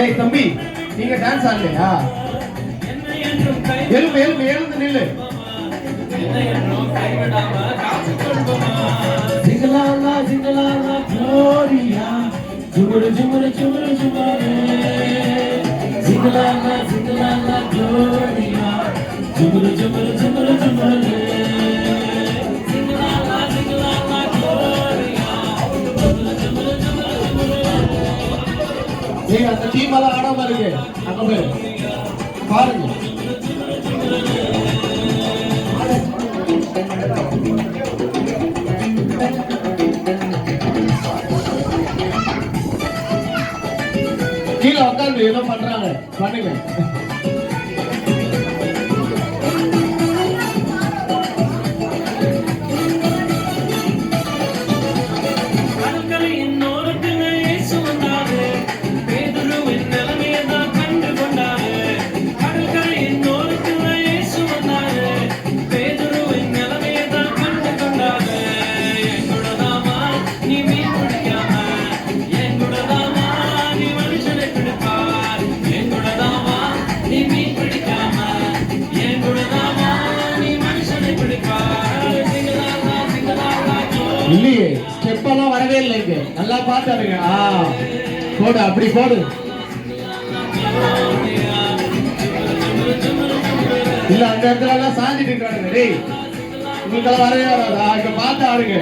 டேய் தம்பி, நீங்க டான்ஸ் ஆடலையா? எழுந்து எழுந்து எழுந்து நில்லு. ஜிங்கலாலா ஜிங்கலாலா க்ளோரியா, ஜுமுரு ஜுமுரு ஜுமுரு ஜுமுரு. ஜிங்கலாலா ஜிங்கலாலா க்ளோரியா, ஜுமுரு ஜுமுரு ஜுமுரு ஜுமுரு. ஜிங்கலாலா ஜிங்கலாலா க்ளோரியா, ஜுமுரு ஜுமுரு ஜுமுரு ஜுமுரு. ஏய், அந்த டீம் எல்லாம் ஆடாம இருக்கு. அங்க போய் பாருங்க. கீழே உட்காந்து ஏதோ பண்றாங்க, பண்ணுங்க. இல்லையே, ஸ்டெப் எல்லாம் வரவே இல்லைங்க. நல்லா பார்த்தாருங்க. போடு, அப்படி போடு. இல்ல, அந்த இடத்துல எல்லாம் சாஞ்சிட்டு இருக்கானுங்க. டேய், உங்களுக்கெல்லாம் வரவே வராதா? இங்க பார்த்து ஆடுங்க.